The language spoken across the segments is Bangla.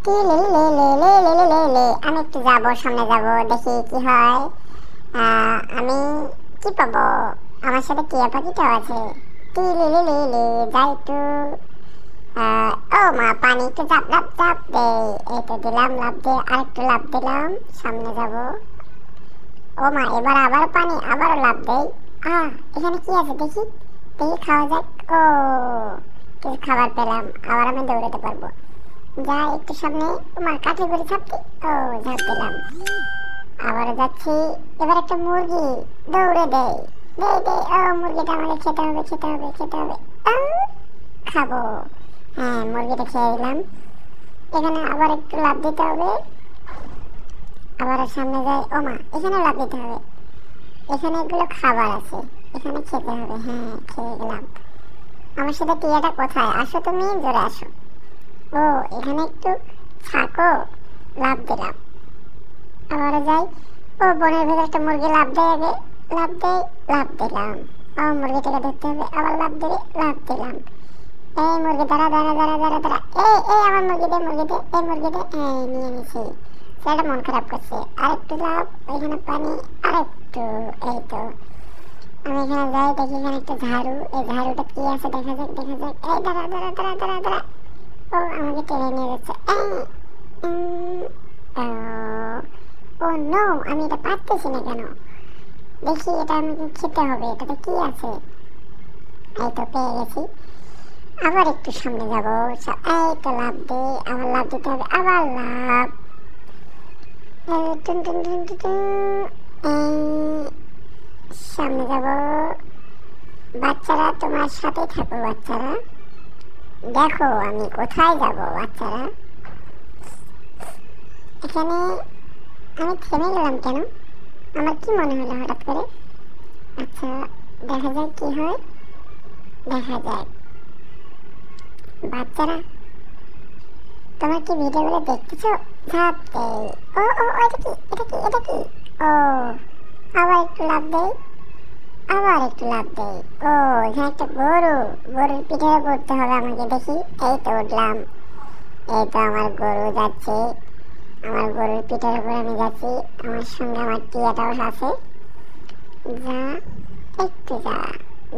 কি লে লে লে লে লে লে লে লে। আমি একটু যাবো, সামনে যাবো, দেখি কি হয়। আমি কি পাবো? আমার সাথে টিয়া পাখিটাও আছে। কি লে লে লে লে, যাই একটু। ও মা, পানি একটু চাপ লাভ চাপ দে। এই তো দিলাম লাভ দিয়ে, আরেকটু লাভ দিলাম, সামনে যাব। ও মা, এবার আবার পানি, আবারও লাভ দেই। এখানে কি আছে দেখি, দেখি খাওয়া যাক। ও, কিছু খাবার পেলাম, আবার আমি দৌড়াতে পারবো। যা একটু সামনে, তোমার কাঠে করে ঝাঁপ দিই। ও, ঝাঁপ দিলাম, আবারও যাচ্ছি। এবার একটা মুরগি, দৌড়ে দেই, দে দে। ও, মুরগিটা আমাকে খেতে হবে, খেতে হবে, খেতে হবে। খাবো। হ্যাঁ, মুরগিটা খেয়ে দিলাম। এখানে আবার একটু লাভ দিতে হবে, আবার সামনে যাই। ও মা, এখানে লাভ দিতে হবে। এখানে এগুলো খাবার আছে, এখানে খেতে হবে। হ্যাঁ, খেয়ে গেলাম। আমার সাথে টিয়াটা কোথায়? আসো তুমি, জোরে আসো। ও, এখানে একটু থাকো, লাভ দিলাম, আবারও যাই। ও, বনের ভেতরে একটা মুরগি লাভ দেয় আগে, লাভ দেয়, লাভ দিলাম। ও, মুরগিটাকে ধরতে হবে, আবার লাভ দিলে, লাভ দিলাম। এই মুরগি, দাঁড়া দাঁড়া দাঁড়া দাঁড়া দাঁড়া। এই আমার মুরগি দে, মুরগি দে, এই মুরগি দে। এই নিয়ে নিছি। সেটা মন খারাপ করছে। আরেকটু লাভ, ওইখানে পানি, আরেকটু। এই তো, আমি এখানে যাই, দেখি এখানে একটা ঝাড়ু। এই ঝাড়ুটা কি আছে দেখা যাক, দেখা যাক। এই দাঁড়া দাঁড়া দাঁড়া দাঁড়া দাঁড়া। ও, আমাকে টেনে নিয়ে যাচ্ছে। ও নো, আমি এটা পারতেছি না কেন? দেখি, এটা আমাকে খেতে হবে। এটাতে কি আছে? এই তো পেয়ে গেছি। আবার একটু সামনে যাবো। এই তো লাভ দে, আবার লাভ দিতে হবে, আবার লাভ। টুন টুন টুন টুন টুন। সামনে যাবো। বাচ্চারা, তোমার সাথে থাকো বাচ্চারা, দেখো আমি কোথায় যাব। বাচ্চারা, এখানে আমি থেমে গেলাম কেন? আমার কি মনে হলো হঠাৎ করে? আচ্ছা, দেখা যাক কি হয়, দেখা যাক। বাচ্চারা, তোমার কি ভিডিওগুলো দেখতেছো? ঝাঁপ দেই। ও ও, এটা কি, এটা কি, এটা কি? ও, আবার একটু লাভ দেই, আবার একটু লাভ দেই। ও, এখানে একটা গরু, গরুর পিঠে করতে হবে আমাকে। দেখি, এই তো উঠলাম। এই তো আমার গরু যাচ্ছে, আমার গরুর পিঠের উপর আমি যাচ্ছি। আমার সঙ্গে আমার টিয়াটাও আছে। যা, একটু যা,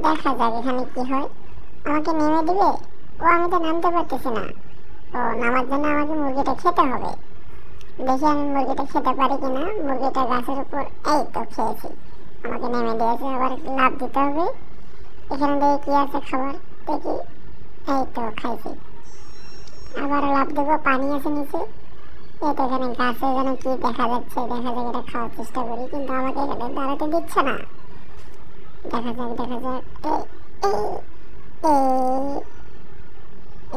দেখা যাক এখানে কি হয়। আমাকে নেমে দিবে? ও, আমি তো নামতে পারতেছি না। ও, নামার জন্য আমাকে মুরগিটা খেতে হবে। দেখি আমি মুরগিটা খেতে পারি কিনা। মুরগিটা গাছের উপর, এই তো খেয়েছি। আমাকে নেমে দিয়েছে, আবার একটু লাভ দিতে হবে। এখানে দেখি কি আছে খাবার, দেখি। এই তো খাইছি, আবার লাভ দেবো। পানি আছে নিচে। এই তো এখানে গাছে যেন কি দেখা যাচ্ছে, দেখা যাক, এটা খাওয়ার চেষ্টা করি। কিন্তু আমাকে এখানে দাঁড়াতে দিচ্ছে না। দেখা যাক, দেখা যাক।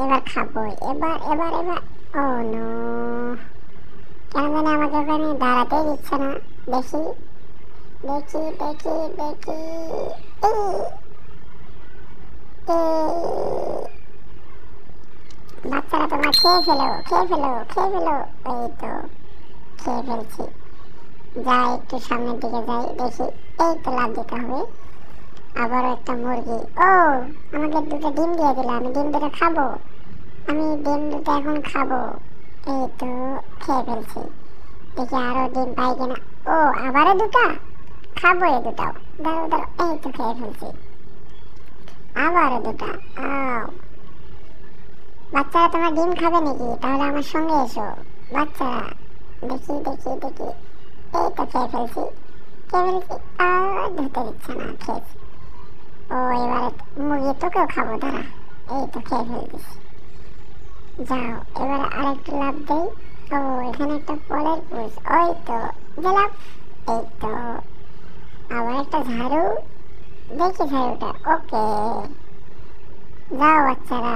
এবার খাবো, এবার এবার এবার। ও নো, কেন জানি আমাকে ওখানে দাঁড়াতেই দিচ্ছে না। দেখি দেখি দেখি দেখি। বাচ্চারা, তোমার খেয়ে ফেলো, খেয়ে ফেলো, খেয়ে ফেলো। এই তো খেয়ে ফেলছি। যাই একটু সামনের দিকে যাই, দেখি। এই তো লাভ দিতে হবে, আবারও একটা মুরগি। ও, আমাকে দুটো ডিম দিয়ে দিল, আমি ডিম দুটো খাবো। আমি ডিম দুটো এখন খাবো। এই তো খেয়ে ফেলছি। দেখি আরো ডিম পাই কিনা। ও, আবারও দুটা খাবো। এই দুটাও দাঁড়ো দাঁড়ো। এই তো খেয়ে ফেলছি, আবারও দুটা। বাচ্চারা, তোমার ডিম খাবে নাকি? তাহলে আমার সঙ্গে এসো বাচ্চারা। দেখি দেখি দেখি। এই তো খেয়ে ফেলছি, খেয়ে ফেলছি। আর ধরতে দিচ্ছে না, খেয়েছি। ও, এবারে মুরগি তোকেও খাবো, দাঁড়া। এই তো খেয়ে ফেলতেছি। যাও, এবারে আরেকটু লাভ দেই। ও, এখানে একটা ফলের পুষ। ওই তো দিলাম। এই তো আবার একটা ঝাড়ু, দেখি ঝাড়ুটা। ওকে, যাও বাচ্চারা।